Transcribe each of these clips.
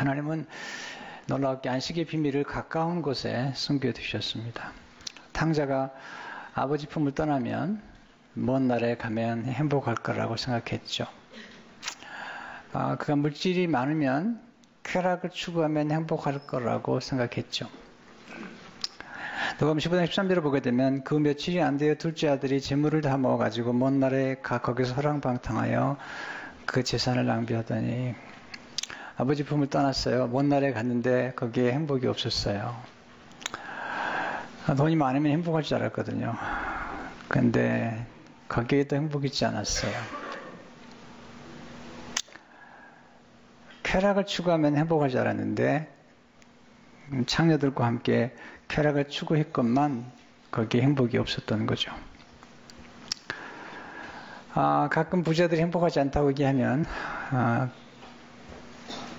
하나님은 놀랍게 안식의 비밀을 가까운 곳에 숨겨두셨습니다. 탕자가 아버지 품을 떠나면 먼 나라에 가면 행복할 거라고 생각했죠. 그가 물질이 많으면 쾌락을 추구하면 행복할 거라고 생각했죠. 누가복음 15장 13절을 보게 되면 그 며칠이 안 되어 둘째 아들이 재물을 다 모아가지고 먼 나라에 가 거기서 허랑방탕하여 그 재산을 낭비하더니 아버지 품을 떠났어요. 먼 나라에 갔는데 거기에 행복이 없었어요. 돈이 많으면 행복할 줄 알았거든요. 근데 거기에도 행복이 있지 않았어요. 쾌락을 추구하면 행복할 줄 알았는데 창녀들과 함께 쾌락을 추구했건만 거기에 행복이 없었던 거죠. 가끔 부자들이 행복하지 않다고 얘기하면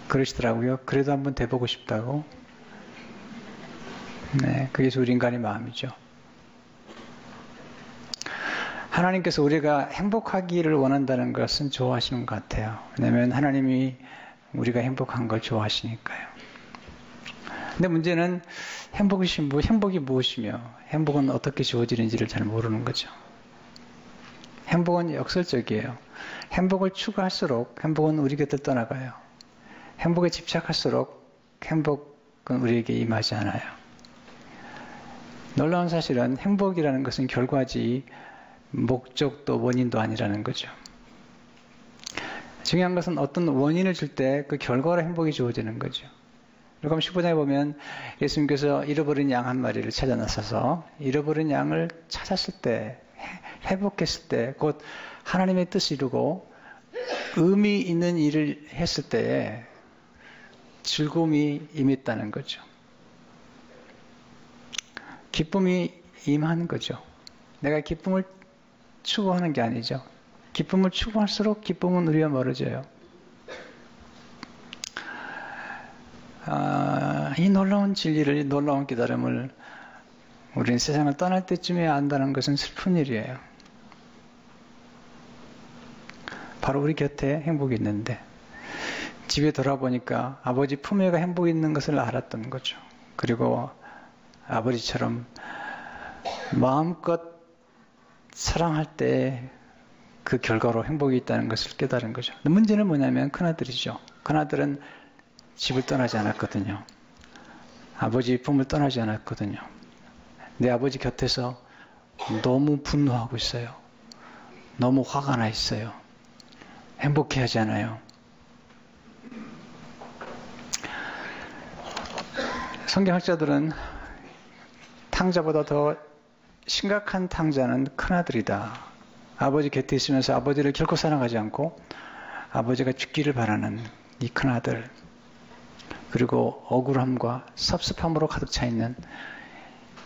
그러시더라고요. 그래도 한번 돼보고 싶다고. 네, 그게 우리 인간의 마음이죠. 하나님께서 우리가 행복하기를 원한다는 것은 좋아하시는 것 같아요. 왜냐하면 하나님이 우리가 행복한 걸 좋아하시니까요. 근데 문제는 행복이 무엇이며 행복은 어떻게 주어지는지를 잘 모르는 거죠. 행복은 역설적이에요. 행복을 추구할수록 행복은 우리 곁을 떠나가요. 행복에 집착할수록 행복은 우리에게 임하지 않아요. 놀라운 사실은 행복이라는 것은 결과지 목적도 원인도 아니라는 거죠. 중요한 것은 어떤 원인을 줄 때 그 결과로 행복이 주어지는 거죠. 누가복음 15장에 보면 예수님께서 잃어버린 양 한 마리를 찾아 나서서 잃어버린 양을 찾았을 때, 회복했을 때 곧 하나님의 뜻을 이루고 의미 있는 일을 했을 때에 즐거움이 임했다는 거죠. 기쁨이 임하는 거죠. 내가 기쁨을 추구하는 게 아니죠. 기쁨을 추구할수록 기쁨은 우리와 멀어져요. 이 놀라운 진리를, 이 놀라운 깨달음을 우리는 세상을 떠날 때쯤에 안다는 것은 슬픈 일이에요. 바로 우리 곁에 행복이 있는데 집에 돌아보니까 아버지 품에가 행복이 있는 것을 알았던 거죠. 그리고 아버지처럼 마음껏 사랑할 때 그 결과로 행복이 있다는 것을 깨달은 거죠. 문제는 뭐냐면 큰아들이죠. 큰아들은 집을 떠나지 않았거든요. 아버지 품을 떠나지 않았거든요. 내 아버지 곁에서 너무 분노하고 있어요. 너무 화가 나 있어요. 행복해하지 않아요. 성경학자들은 탕자보다 더 심각한 탕자는 큰아들이다. 아버지 곁에 있으면서 아버지를 결코 사랑하지 않고 아버지가 죽기를 바라는 이 큰아들, 그리고 억울함과 섭섭함으로 가득 차 있는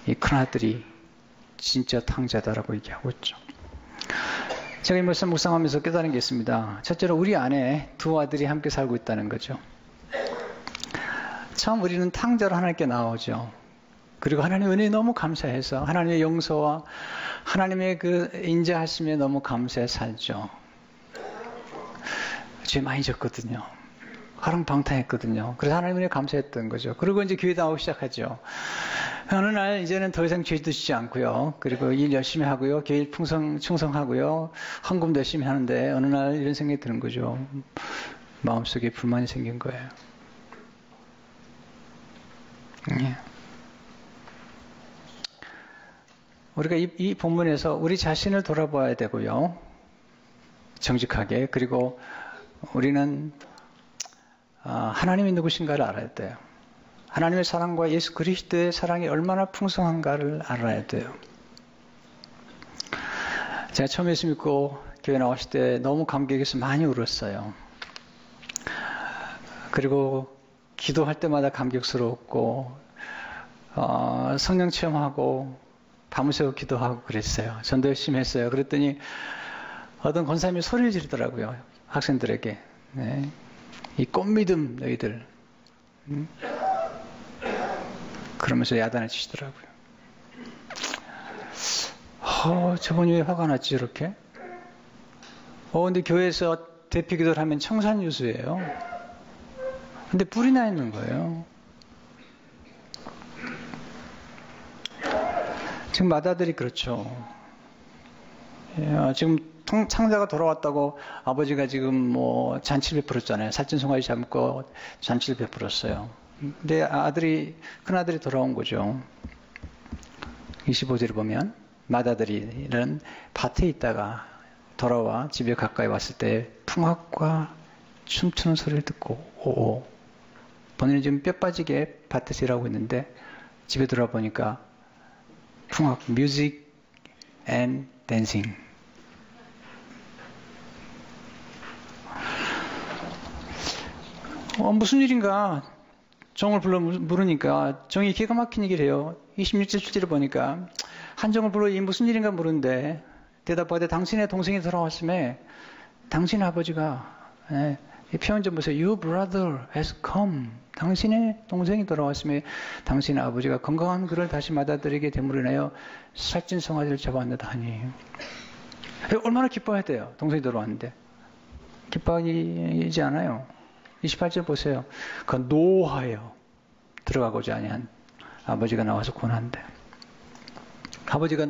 이 큰아들이 진짜 탕자다라고 얘기하고 있죠. 제가 이 말씀 묵상하면서 깨달은 게 있습니다. 첫째로 우리 안에 두 아들이 함께 살고 있다는 거죠. 처음 우리는 탕자로 하나님께 나오죠. 그리고 하나님의 은혜에 너무 감사해서 하나님의 용서와 하나님의 그 인자하심에 너무 감사해 살죠. 죄 많이 졌거든요. 화랑방탕했거든요. 그래서 하나님의 은혜에 감사했던 거죠. 그리고 이제 교회 나오기 시작하죠. 어느 날 이제는 더 이상 죄 짓지 않고요. 그리고 일 열심히 하고요. 교회 충성하고요. 헌금도 열심히 하는데 어느 날 이런 생각이 드는 거죠. 마음속에 불만이 생긴 거예요. 예. 우리가 이 본문에서 우리 자신을 돌아봐야 되고요. 정직하게. 그리고 우리는 하나님이 누구신가를 알아야 돼요. 하나님의 사랑과 예수 그리스도의 사랑이 얼마나 풍성한가를 알아야 돼요. 제가 처음 예수 믿고 교회 나왔을 때 너무 감격해서 많이 울었어요. 그리고 기도할 때마다 감격스러웠고 성령 체험하고 밤을 새고 기도하고 그랬어요. 전도 열심히 했어요. 그랬더니 어떤 권사님이 소리를 지르더라고요. 학생들에게. 네. 이 꽃믿음 너희들. 그러면서 야단을 치시더라고요. 저분이 왜 화가 났지 이렇게? 근데 교회에서 대피 기도를 하면 청산유수예요. 근데 불이 나 있는 거예요. 지금 맏아들이 그렇죠. 지금 창자가 돌아왔다고 아버지가 지금 뭐 잔치를 베풀었잖아요. 살찐송아지 잡고 잔치를 베풀었어요. 근데 큰아들이 돌아온 거죠. 25절을 보면 맏아들이는 밭에 있다가 돌아와 집에 가까이 왔을 때 풍악과 춤추는 소리를 듣고 본인은 지금 뼈 빠지게 밭에서 일하고 있는데 집에 들어보니까 풍악, music and dancing. 무슨 일인가 종을 불러 물으니까 종이 기가 막힌 얘기를 해요. 26절 출제를 보니까 한 종을 불러 이 무슨 일인가 물은데 대답하되 당신의 동생이 돌아왔음에 당신 아버지가 이 표현 좀 보세요. Your brother has come. 당신의 동생이 돌아왔음에 당신의 아버지가 건강한 그를 다시 맏아들에게 되물어 내어 살찐 송아지를 잡아왔다 하니 얼마나 기뻐해야 돼요. 동생이 돌아왔는데 기뻐하지 않아요. 28절 보세요. 그 노하여 들어가고자 아니한 아버지가 나와서 권한대. 아버지가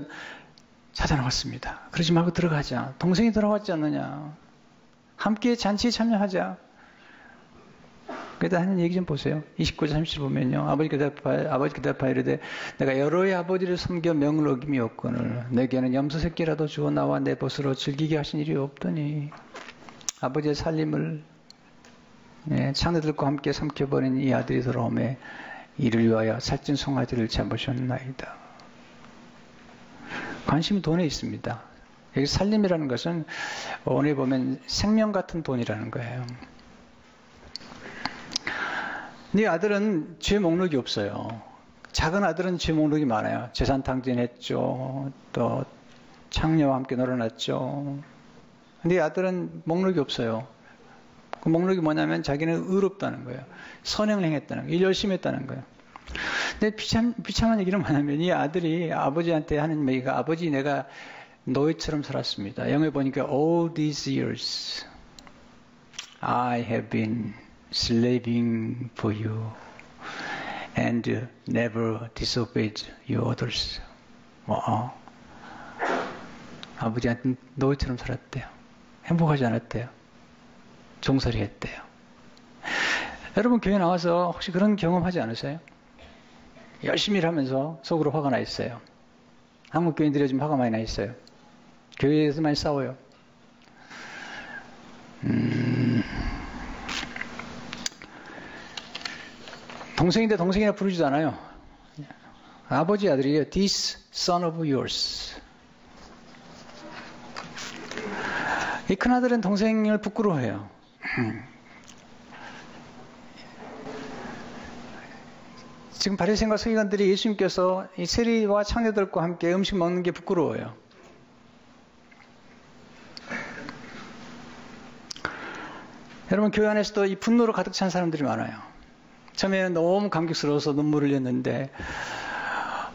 찾아 나왔습니다. 그러지 말고 들어가자. 동생이 돌아왔지 않느냐. 함께 잔치에 참여하자. 그러다 하는 얘기 좀 보세요. 29절 30절 보면요. 아버지 대답하여 이르되 내가 여러의 아버지를 섬겨 명을 어김이 없거늘 내게는 염소 새끼라도 주어 나와 내 벗으로 즐기게 하신 일이 없더니 아버지의 살림을 창녀들과 함께 삼켜버린 이 아들이 돌아오매 이를 위하여 살찐 송아지를 잡으셨나이다. 관심이 돈에 있습니다. 여기 살림이라는 것은 오늘 보면 생명 같은 돈이라는 거예요. 네 아들은 죄 목록이 없어요. 작은 아들은 죄 목록이 많아요. 재산 탕진했죠. 또 창녀와 함께 놀아났죠. 네 아들은 목록이 없어요. 그 목록이 뭐냐면 자기는 의롭다는 거예요. 선행을 행했다는 거예요. 일 열심히 했다는 거예요. 근데 비참한 얘기는 뭐냐면 이 아들이 아버지한테 하는 얘기가 아버지 내가 노예처럼 살았습니다. 영어에 보니까 all these years I have been slaving for you and never disobeyed your orders. 아버지한테 노예처럼 살았대요. 행복하지 않았대요. 종살이 했대요. 여러분 교회 나와서 혹시 그런 경험하지 않으세요? 열심히 일하면서 속으로 화가 나 있어요. 한국 교인들이 요즘 화가 많이 나 있어요. 교회에서 많이 싸워요. 동생인데 동생이라 부르지도 않아요. 아버지 아들이에요. This son of yours. 이 큰아들은 동생을 부끄러워해요. 지금 바리새인과 서기관들이 예수님께서 이 세리와 창녀들과 함께 음식 먹는 게 부끄러워요. 여러분 교회 안에서도 이 분노로 가득 찬 사람들이 많아요. 처음에는 너무 감격스러워서 눈물을 흘렸는데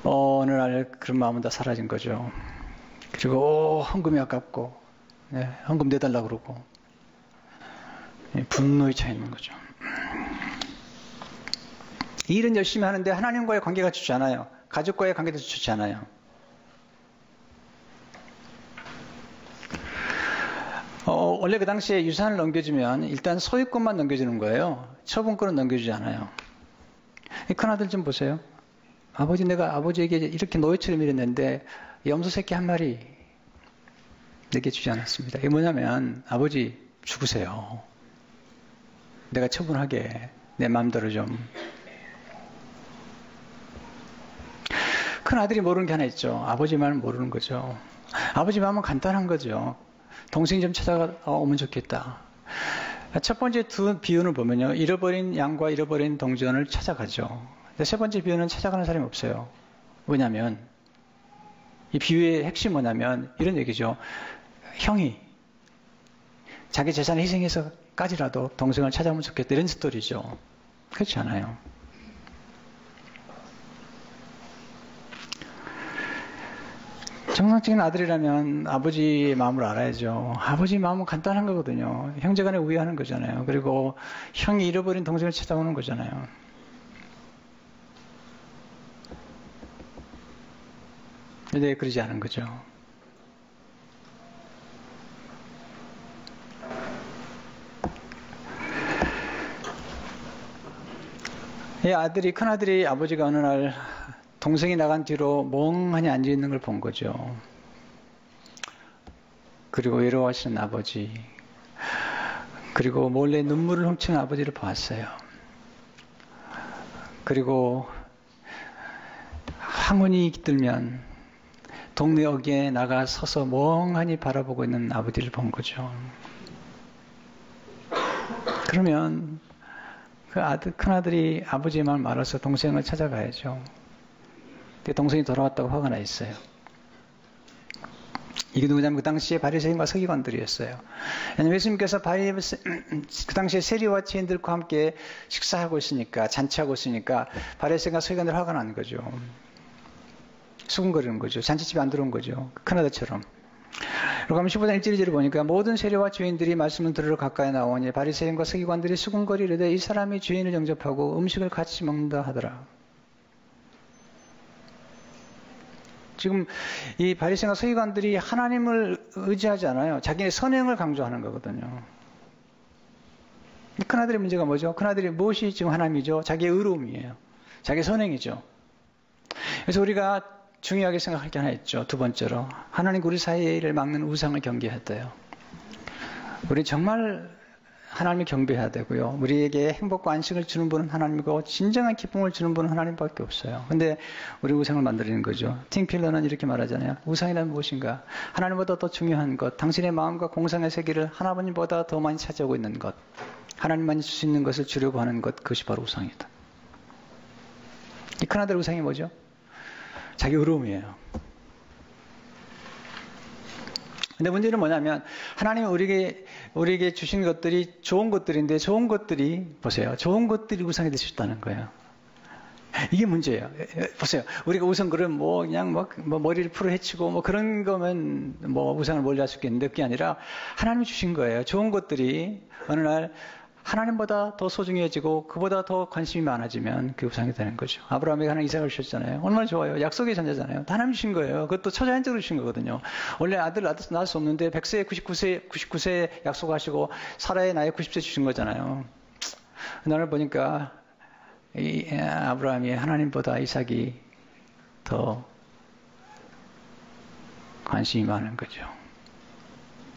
어느 날 그런 마음은 다 사라진 거죠. 그리고 헌금이 아깝고 헌금 내달라고 그러고 분노에 차 있는 거죠. 이 일은 열심히 하는데 하나님과의 관계가 좋지 않아요. 가족과의 관계도 좋지 않아요. 원래 그 당시에 유산을 넘겨주면 일단 소유권만 넘겨주는 거예요. 처분권은 넘겨주지 않아요. 큰아들 좀 보세요. 내가 아버지에게 이렇게 노예처럼 일했는데 염소 새끼 한 마리 내게 주지 않았습니다. 이게 뭐냐면 아버지 죽으세요. 내가 처분하게 내 마음대로 좀. 큰아들이 모르는 게 하나 있죠. 아버지 마음을 모르는 거죠. 아버지 마음은 간단한 거죠. 동생 좀 찾아오면 좋겠다. 첫 번째 두 비유를 보면요. 잃어버린 양과 잃어버린 동전을 찾아가죠. 근데 세 번째 비유는 찾아가는 사람이 없어요. 왜냐하면 이 비유의 핵심이 뭐냐면 이런 얘기죠. 형이 자기 재산을 희생해서까지라도 동생을 찾아오면 좋겠다. 이런 스토리죠. 그렇지 않아요. 정상적인 아들이라면 아버지의 마음을 알아야죠. 아버지 마음은 간단한 거거든요. 형제간에 우애하는 거잖아요. 그리고 형이 잃어버린 동생을 찾아오는 거잖아요. 근데 그러지 않은 거죠. 이 큰아들이 아버지가 어느 날 동생이 나간 뒤로 멍하니 앉아있는 걸 본 거죠. 그리고 외로워하시는 아버지, 그리고 몰래 눈물을 훔치는 아버지를 보았어요. 그리고 황혼이 들면 동네 어귀에 나가 서서 멍하니 바라보고 있는 아버지를 본 거죠. 그러면 큰아들이 아버지의 마음을 알아서 동생을 찾아가야죠. 근데 동생이 돌아왔다고 화가 나 있어요. 이게 누구냐면 그 당시에 바리새인과 서기관들이었어요. 왜냐하면 예수님께서 그 당시에 세리와 죄인들과 함께 식사하고 있으니까, 잔치하고 있으니까 바리새인과 서기관들 화가 나는 거죠. 수군거리는 거죠. 잔치집에 안 들어온 거죠. 큰아들처럼. 그리고 하면 15장 1절을 보니까 모든 세리와 죄인들이 말씀을 들으러 가까이 나오니 바리새인과 서기관들이 수군거리려되 이 사람이 죄인을 영접하고 음식을 같이 먹는다 하더라. 지금 이 바리새인과 서기관들이 하나님을 의지하지 않아요. 자기의 선행을 강조하는 거거든요. 큰아들의 문제가 뭐죠? 큰아들이 무엇이 지금 하나님이죠? 자기의 의로움이에요. 자기의 선행이죠. 그래서 우리가 중요하게 생각할 게 하나 있죠. 두 번째로 하나님과 우리 사이를 막는 우상을 경계했대요. 우리 정말 하나님을 경배해야 되고요. 우리에게 행복과 안식을 주는 분은 하나님이고 진정한 기쁨을 주는 분은 하나님밖에 없어요. 근데 우리 우상을 만들어내는 거죠. 팀 필러는 이렇게 말하잖아요. 우상이란 무엇인가? 하나님보다 더 중요한 것, 당신의 마음과 공상의 세계를 하나님보다 더 많이 차지하고 있는 것, 하나님만이 줄 수 있는 것을 주려고 하는 것, 그것이 바로 우상이다. 이 큰아들 우상이 뭐죠? 자기 의로움이에요. 근데 문제는 뭐냐면 하나님이 우리에게 주신 것들이 좋은 것들인데 좋은 것들이 보세요. 좋은 것들이 우상이 될 수 있다는 거예요. 이게 문제예요. 보세요. 우리가 우선 그럼 그냥 머리를 풀어 헤치고 그런 거면 우상을 멀리할 수 있겠는데 그게 아니라 하나님이 주신 거예요. 좋은 것들이 어느 날 하나님보다 더 소중해지고 그보다 더 관심이 많아지면 그게 우상이 되는 거죠. 아브라함에게 하나님 이삭을 주셨잖아요. 얼마나 좋아요. 약속의 전자잖아요. 다 하나님 주신 거예요. 그것도 처자연적으로 주신 거거든요. 원래 아들 낳을 수 없는데 100세에 99세 약속하시고 사라의 나이 90세 주신 거잖아요. 나를 보니까 이 아브라함이 하나님보다 이삭이 더 관심이 많은 거죠.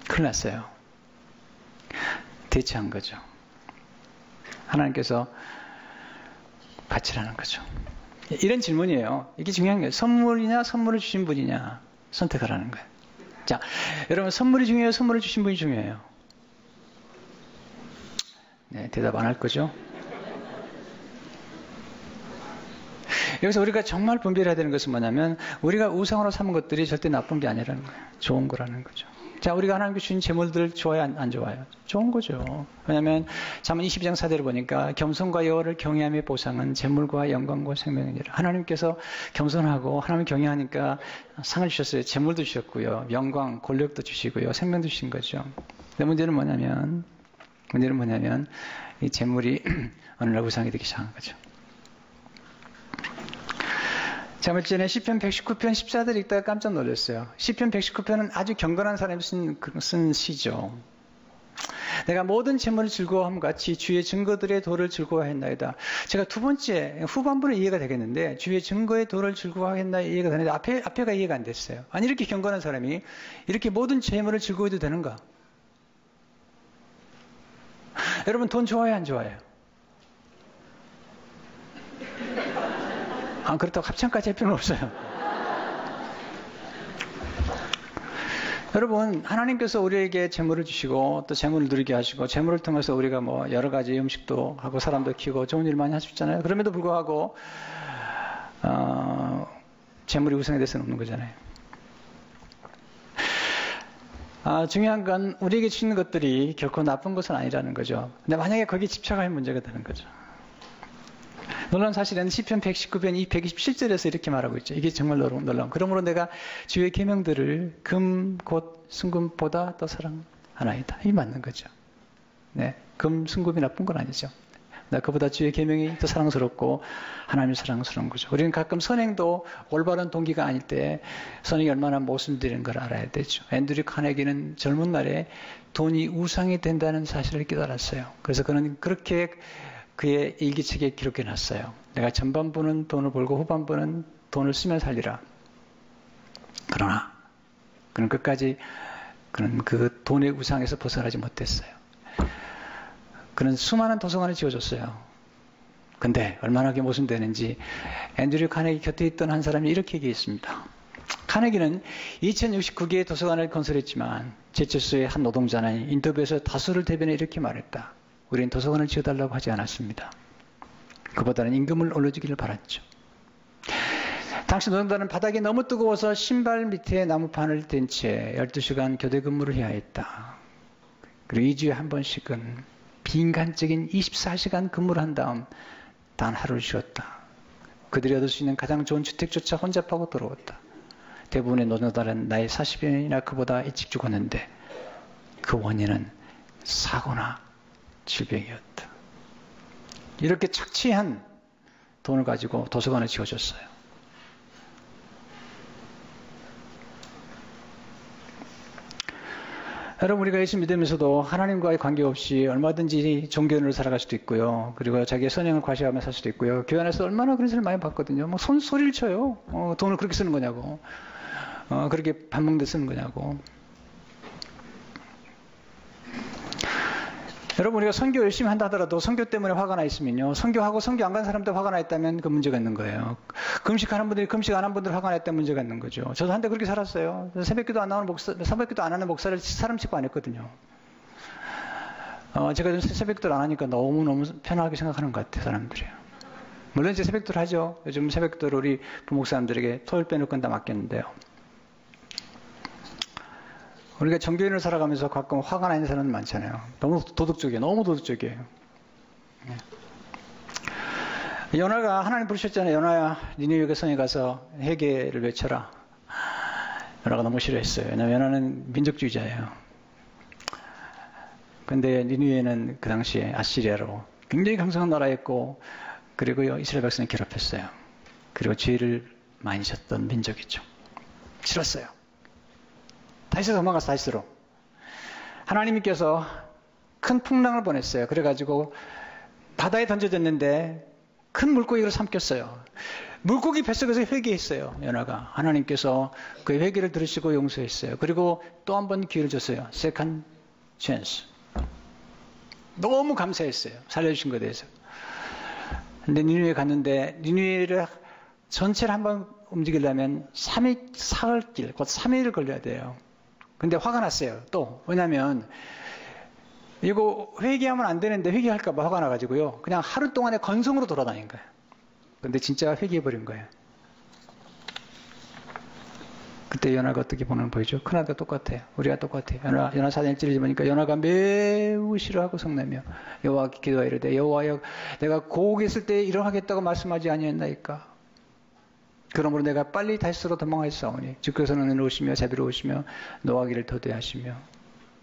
큰일 났어요. 대체한 거죠. 하나님께서 바치라는 거죠. 이런 질문이에요. 이게 중요한 거예요. 선물이냐 선물을 주신 분이냐 선택하라는 거예요. 자, 여러분 선물이 중요해요? 선물을 주신 분이 중요해요? 네, 대답 안 할 거죠? 여기서 우리가 정말 분별해야 되는 것은 뭐냐면 우리가 우상으로 삼은 것들이 절대 나쁜 게 아니라는 거예요. 좋은 거라는 거죠. 자, 우리가 하나님께 주신 재물들 좋아요? 안 좋아요? 좋은 거죠. 왜냐하면 잠언 22장 4절을 보니까 겸손과 여호와를 경외함의 보상은 재물과 영광과 생명이니라. 하나님께서 겸손하고 하나님을 경외하니까 상을 주셨어요. 재물도 주셨고요. 영광, 권력도 주시고요. 생명도 주신 거죠. 근데 문제는 뭐냐면 이 재물이 어느 날 우상이 되기 시작한 거죠. 자, 며칠 전에 시편 119편 14절 읽다가 깜짝 놀랐어요. 시편 119편은 아주 경건한 사람이 쓴 시죠. 내가 모든 재물을 즐거워함 같이 주의 증거들의 도를 즐거워했나이다. 제가 두 번째 후반부는 이해가 되겠는데 주의 증거의 도를 즐거워했나 이해가 되는데 앞에가 이해가 안 됐어요. 아니 이렇게 경건한 사람이 이렇게 모든 재물을 즐거워해도 되는가? 여러분 돈 좋아해요 안 좋아해요? 그렇다고 합창까지 할 필요는 없어요. 여러분, 하나님께서 우리에게 재물을 주시고 또 재물을 누리게 하시고 재물을 통해서 우리가 여러 가지 음식도 하고 사람도 키우고 좋은 일 많이 할 수 있잖아요. 그럼에도 불구하고 재물이 우상이 될 수는 없는 거잖아요. 중요한 건 우리에게 주시는 것들이 결코 나쁜 것은 아니라는 거죠. 근데 만약에 거기에 집착하면 문제가 되는 거죠. 놀라운 사실은 시편 119편 127절에서 이렇게 말하고 있죠. 이게 정말 놀라운. 그러므로 내가 주의 계명들을 금, 곧, 순금보다 더 사랑하나이다. 이 맞는 거죠. 네, 금, 순금이 나쁜 건 아니죠. 나 그보다 주의 계명이 더 사랑스럽고 하나님이 사랑스러운 거죠. 우리는 가끔 선행도 올바른 동기가 아닐 때 선행이 얼마나 모순되는 걸 알아야 되죠. 앤드류 카네기는 젊은 날에 돈이 우상이 된다는 사실을 깨달았어요. 그래서 그는 그렇게 그의 일기책에 기록해 놨어요. 내가 전반부는 돈을 벌고 후반부는 돈을 쓰며 살리라. 그러나 그는 끝까지 그는 그 돈의 우상에서 벗어나지 못했어요. 그는 수많은 도서관을 지어줬어요. 근데 얼마나 그게 모순되는지 앤드류 카네기 곁에 있던 한 사람이 이렇게 얘기했습니다. 카네기는 2069개의 도서관을 건설했지만 제철소의 한 노동자는 인터뷰에서 다수를 대변해 이렇게 말했다. 우리는 도서관을 지어달라고 하지 않았습니다. 그보다는 임금을 올려주기를 바랐죠. 당시 노동자는 바닥이 너무 뜨거워서 신발 밑에 나무판을 댄 채 12시간 교대 근무를 해야 했다. 그리고 2주에 한 번씩은 비인간적인 24시간 근무를 한 다음 단 하루를 쉬었다. 그들이 얻을 수 있는 가장 좋은 주택조차 혼자 파고 들어왔다. 대부분의 노동자는 나이 40년이나 그보다 일찍 죽었는데 그 원인은 사고나 질병이었다. 이렇게 착취한 돈을 가지고 도서관을 지어줬어요. 여러분, 우리가 예수 믿으면서도 하나님과의 관계없이 얼마든지 종교인으로 살아갈 수도 있고요. 그리고 자기의 선행을 과시하며 살 수도 있고요. 교회 안에서 얼마나 그런 사람을 많이 봤거든요. 뭐 소리를 쳐요. 돈을 그렇게 쓰는 거냐고. 그렇게 밥 먹는 데 쓰는 거냐고. 여러분, 우리가 선교 열심히 한다 하더라도 선교 때문에 화가 나 있으면요. 선교하고 선교 안 간 사람들 화가 나 있다면 그 문제가 있는 거예요. 금식하는 분들이 금식 안 한 분들 화가 나 있다면 문제가 있는 거죠. 저도 한때 그렇게 살았어요. 새벽기도 안 하는 목사를 사람 치고 안 했거든요. 제가 요즘 새벽기도를 안 하니까 너무너무 편하게 생각하는 것 같아요, 사람들이. 물론 이제 새벽기도를 하죠. 요즘 새벽기도를 우리 부목사님들에게 토요일 빼놓고 다 맡겼는데요. 우리가 정교인을 살아가면서 가끔 화가 나는 사람은 많잖아요. 너무 도덕적이에요. 너무 도덕적이에요. 요나가 하나님 부르셨잖아요. 요나야, 니느웨 성에 가서 회개를 외쳐라. 요나가 너무 싫어했어요. 왜냐하면 요나는 민족주의자예요. 근데 니느웨는 그 당시에 아시리아로 굉장히 강성한 나라였고, 그리고 이스라엘 백성을 괴롭혔어요. 그리고 죄를 많이 졌던 민족이죠. 싫었어요. 다시로 도망가서 다시로. 하나님께서 큰 풍랑을 보냈어요. 그래가지고 바다에 던져졌는데 큰 물고기를 삼켰어요. 물고기 뱃속에서 회개했어요. 요나가. 하나님께서 그의 회개를 들으시고 용서했어요. 그리고 또 한 번 기회를 줬어요. Second chance. 너무 감사했어요. 살려주신 것에 대해서. 근데 니느웨에 갔는데 니느웨를 전체를 한번 움직이려면 3일 사흘길, 곧 3일을 걸려야 돼요. 근데 화가 났어요. 또 왜냐하면 이거 회개하면 안 되는데 회개할까 봐 화가 나가지고요. 그냥 하루 동안에 건성으로 돌아다닌 거예요. 근데 진짜 회개해버린 거예요. 그때 요나가 어떻게 보는 보이죠? 큰아들과 똑같아요. 우리가 똑같아요. 요나 사장 1절을 보니까 요나가 매우 싫어하고 성내며 여호와께 기도하여 이르되 여호와여 내가 고국에 있을 때 이러하겠다고 말씀하지 아니했나이까. 그러므로 내가 빨리 다시스로 도망하였사오니 주께서는 은혜로우시며 자비로우시며 노하기를 더디하시며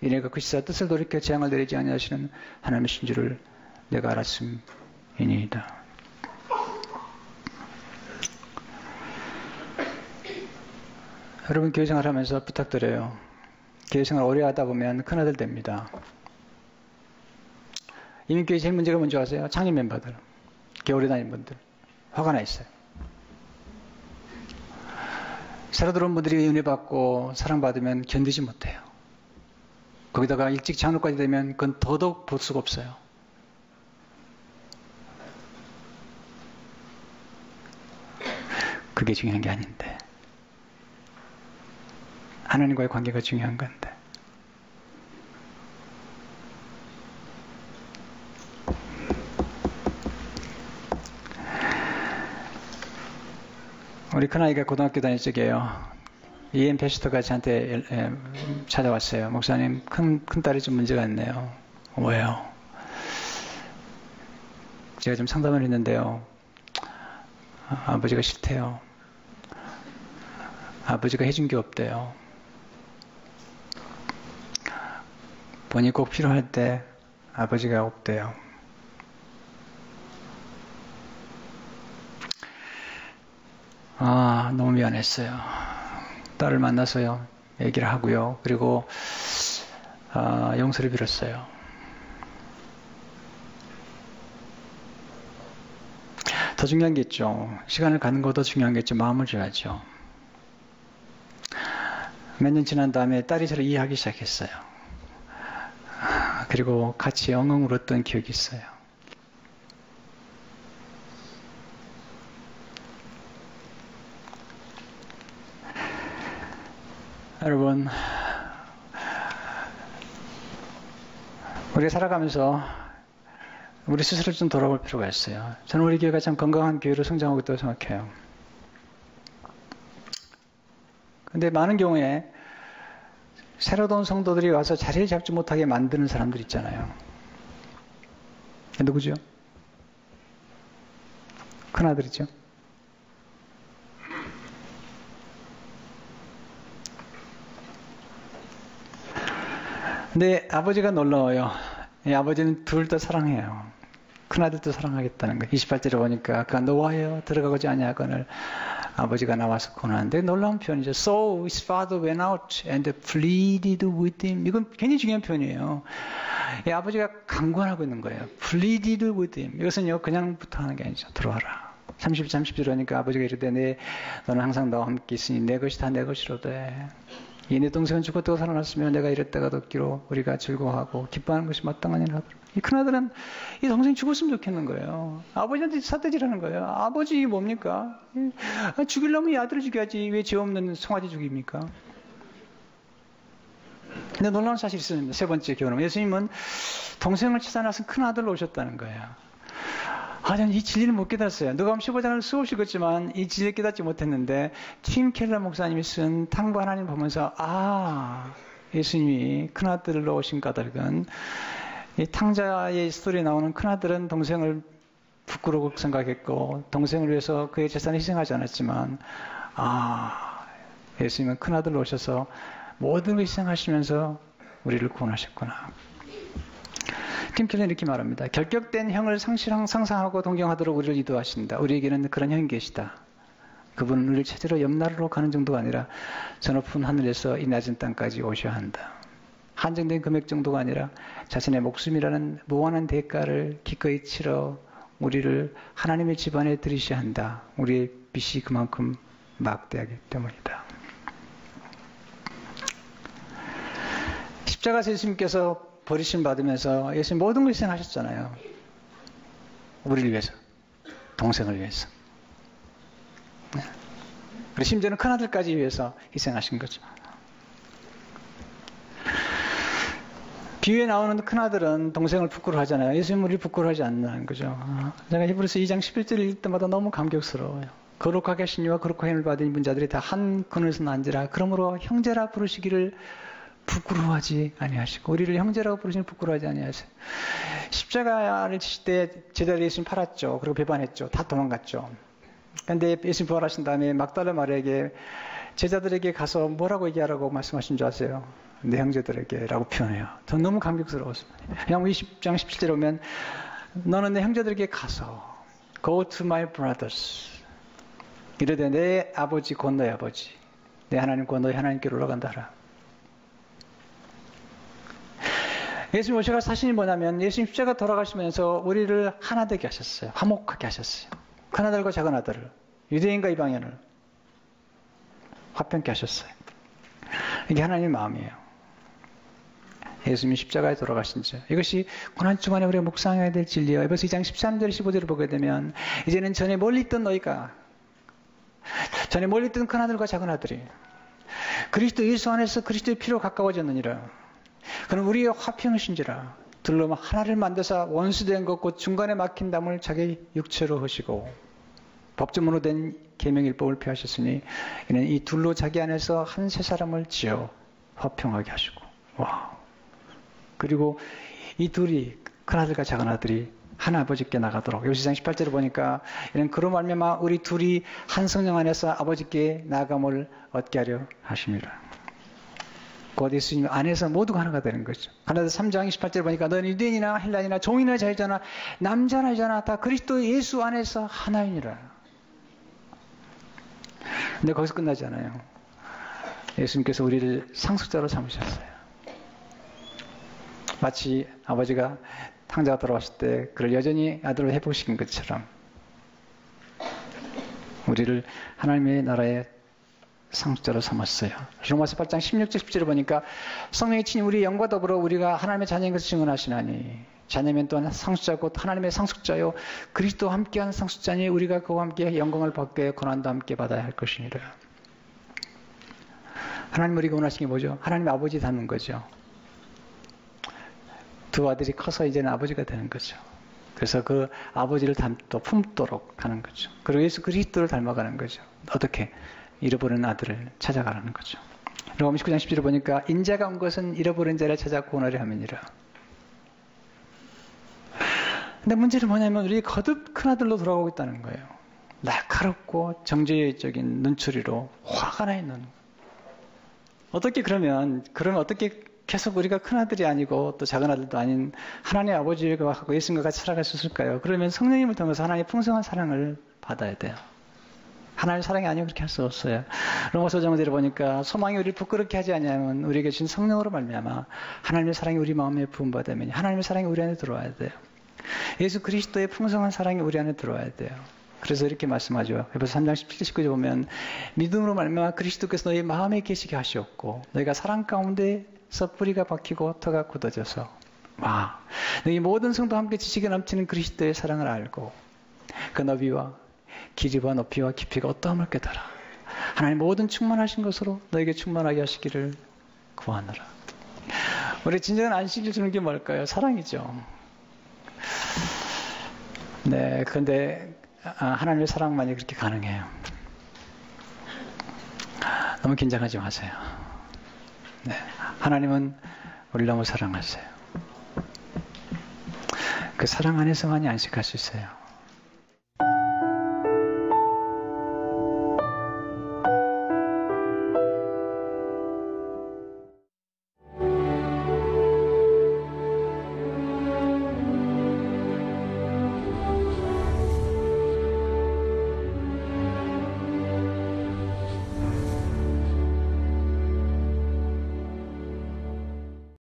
이내가 그 시사 뜻을 돌이켜 재앙을 내리지 아니하시는 하나님이신 줄을 내가 알았음이니이다. 여러분, 교회생활 하면서 부탁드려요. 교회생활 오래 하다 보면 큰아들 됩니다. 이민교회 제일 문제가 뭔지 아세요? 창립 멤버들, 교회 오래 다닌 분들 화가 나 있어요. 새로 들어온 분들이 은혜 받고 사랑받으면 견디지 못해요. 거기다가 일찍 장로까지 되면 그건 더더욱 볼 수가 없어요. 그게 중요한 게 아닌데. 하나님과의 관계가 중요한 건데. 우리 큰아이가 고등학교 다닐 적이에요. 이엠 패스터가 저한테 찾아왔어요. 목사님, 큰딸이 좀 문제가 있네요. 왜요? 제가 좀 상담을 했는데요. 아버지가 싫대요. 아버지가 해준 게 없대요. 본인이 꼭 필요할 때 아버지가 없대요. 너무 미안했어요. 딸을 만나서요, 얘기를 하고요. 그리고 용서를 빌었어요. 더 중요한 게 있죠. 시간을 갖는 것도 중요한 게 있죠. 마음을 줘야죠. 몇 년 지난 다음에 딸이 저를 이해하기 시작했어요. 그리고 같이 엉엉 울었던 기억이 있어요. 여러분, 우리가 살아가면서 우리 스스로 좀 돌아볼 필요가 있어요. 저는 우리 교회가 참 건강한 교회로 성장하고 있다고 생각해요. 근데 많은 경우에 새로 온 성도들이 와서 자리를 잡지 못하게 만드는 사람들 있잖아요. 누구죠? 큰아들이죠. 근데 아버지가 놀라워요. 아버지는 둘 다 사랑해요. 큰아들도 사랑하겠다는 거예요. 28절에 보니까 그가 노하여 들어가고자 아니하거늘 아버지가 나와서 권하는데 놀라운 표현이죠. So his father went out and pleaded with him. 이건 굉장히 중요한 표현이에요. 아버지가 강권하고 있는 거예요. pleaded with him. 이것은요, 그냥부터 하는 게 아니죠. 들어와라. 30절 하니까 아버지가 이르되 너는 항상 나와 함께 있으니 내 것이 다 내 것이로되 이 내 동생은 죽었다고 살아났으며 내가 이랬다가 듣기로 우리가 즐거워하고 기뻐하는 것이 마땅하니라. 이 큰아들은 이 동생이 죽었으면 좋겠는 거예요. 아버지한테 삿대질하는 거예요. 아버지 이게 뭡니까? 죽이려면 이 아들을 죽여야지 왜 죄 없는 송아지 죽입니까? 근데 놀라운 사실이 있습니다. 세 번째 교훈은 예수님은 동생을 찾아나서 큰아들로 오셨다는 거예요. 저는 이 진리를 못 깨달았어요. 누가복음 15장을 수없이 읽었지만 이 진리를 깨닫지 못했는데 팀 켈러 목사님이 쓴 탕부 하나님 보면서 예수님이 큰아들로 오신 까닭은 이 탕자의 스토리에 나오는 큰아들은 동생을 부끄러워 생각했고 동생을 위해서 그의 재산을 희생하지 않았지만 예수님은 큰아들로 오셔서 모든 걸 희생하시면서 우리를 구원하셨구나. 팀 켈러는 이렇게 말합니다. 결격된 형을 상상하고 동경하도록 우리를 인도하신다. 우리에게는 그런 형이 계시다. 그분은 우리를 찾으러 옆나라로 가는 정도가 아니라 저 높은 하늘에서 이 낮은 땅까지 오셔야 한다. 한정된 금액 정도가 아니라 자신의 목숨이라는 무한한 대가를 기꺼이 치러 우리를 하나님의 집안에 들이셔야 한다. 우리의 빚이 그만큼 막대하기 때문이다. 십자가에서 예수님께서 버리심 받으면서 예수님 모든 걸 희생하셨잖아요. 우리를 위해서, 동생을 위해서. 그리고 심지어는 큰아들까지 위해서 희생하신 거죠. 비유에 나오는 큰아들은 동생을 부끄러워하잖아요. 예수님은 우리를 부끄러워하지 않는다는 거죠. 제가 히브리서 2장 11절을 읽을 때마다 너무 감격스러워요. 거룩하게 하신 이와 거룩하게 힘을 받은 이분 자들이 다 한 그늘에서 난지라. 그러므로 형제라 부르시기를 부끄러워하지 아니하시고 우리를 형제라고 부르시는 부끄러워하지 아니하세요. 십자가를 지실 때 제자들이 예수님 팔았죠. 그리고 배반했죠. 다 도망갔죠. 그런데 예수님 부활하신 다음에 막달라 마리아에게 제자들에게 가서 뭐라고 얘기하라고 말씀하신 줄 아세요? 내 형제들에게 라고 표현해요. 전 너무 감격스러웠습니다. 그냥 20장 17절에 오면 너는 내 형제들에게 가서 Go to my brothers 이르되 내 아버지 곧 너의 아버지 내 하나님 곧 너의 하나님께로 올라간다 하라. 예수님 오셔가 사신이 뭐냐면 예수님 십자가 돌아가시면서 우리를 하나 되게 하셨어요. 화목하게 하셨어요. 큰아들과 작은아들을 유대인과 이방인을 화평케 하셨어요. 이게 하나님의 마음이에요. 예수님이 십자가에 돌아가신 자. 이것이 고난주간에 우리가 묵상해야 될 진리예요. 에베소 2장 13절 15절을 보게 되면 이제는 전에 멀리 있던 너희가 전에 멀리 있던 큰아들과 작은아들이 그리스도 예수 안에서 그리스도의 피로 가까워졌느니라. 그럼 우리의 화평이신지라 둘로 하나를 만드사 원수된 것 곧 중간에 막힌 담을 자기 육체로 하시고 법조문으로 된 계명일법을 폐하셨으니 이는 이 둘로 자기 안에서 한 세 사람을 지어 화평하게 하시고 그리고 이 둘이 큰아들과 작은아들이 한 아버지께 나가도록. 요시장 18절을 보니까 이런 그로 말미암아 우리 둘이 한 성령 안에서 아버지께 나아감을 얻게 하려 하십니다. 곧 예수님 안에서 모두가 하나가 되는 거죠. 가나다 3장 28절 보니까 너는 유대인이나 헬라인이나 종이나 자유자나 남자나 여자나 다 그리스도 예수 안에서 하나이니라. 근데 거기서 끝나지 않아요. 예수님께서 우리를 상속자로 삼으셨어요. 마치 아버지가 탕자가 돌아왔을 때 그를 여전히 아들로 회복시킨 것처럼 우리를 하나님의 나라의 상속자로 삼았어요. 로마서 8장 16절 17절을 보니까 성령이 친히 우리의 영과 더불어 우리가 하나님의 자녀인 것을 증언하시나니 자녀면 또한 상속자고 하나님의 상속자요 그리스도와 함께한 상속자니 우리가 그와 함께 영광을 받게 고난도 함께 받아야 할 것이니라. 하나님 우리가 원하시는 게 뭐죠? 하나님의 아버지 닮는 거죠. 두 아들이 커서 이제는 아버지가 되는 거죠. 그래서 그 아버지를 또 품도록 하는 거죠. 그리고 예수 그리스도를 닮아가는 거죠. 어떻게? 잃어버린 아들을 찾아가라는 거죠. 로마 19장 10절을 보니까 인자가 온 것은 잃어버린 자를 찾아 구원하려 함이니라. 근데 문제는 뭐냐면 우리 거듭 큰아들로 돌아오고 있다는 거예요. 날카롭고 정죄적인 눈초리로 화가 나 있는. 어떻게 그러면 어떻게 계속 우리가 큰아들이 아니고 또 작은아들도 아닌 하나님의 아버지가 하고 예수님과 같이 살아갈 수 있을까요? 그러면 성령님을 통해서 하나님의 풍성한 사랑을 받아야 돼요. 하나님의 사랑이 아니면 그렇게 할 수 없어요. 로마서 5장을 보니까 소망이 우리를 부끄럽게 하지 않냐면 우리에게 주신 성령으로 말미암아 하나님의 사랑이 우리 마음에 부음받으면 하나님의 사랑이 우리 안에 들어와야 돼요. 예수 그리스도의 풍성한 사랑이 우리 안에 들어와야 돼요. 그래서 이렇게 말씀하죠. 에베소 3장 17절 19절 보면 믿음으로 말미암아 그리스도께서 너희 마음에 계시게 하시었고 너희가 사랑 가운데서 뿌리가 박히고 터가 굳어져서 너희 모든 성도 함께 지식에 넘치는 그리스도의 사랑을 알고 그 너비와 길이와 높이와 깊이가 어떠함을 깨달아 하나님 모든 충만하신 것으로 너에게 충만하게 하시기를 구하노라. 우리 진정한 안식을 주는 게 뭘까요? 사랑이죠. 네, 그런데 하나님의 사랑만이 그렇게 가능해요. 너무 긴장하지 마세요. 네, 하나님은 우리를 너무 사랑하세요. 그 사랑 안에서만이 안식할 수 있어요.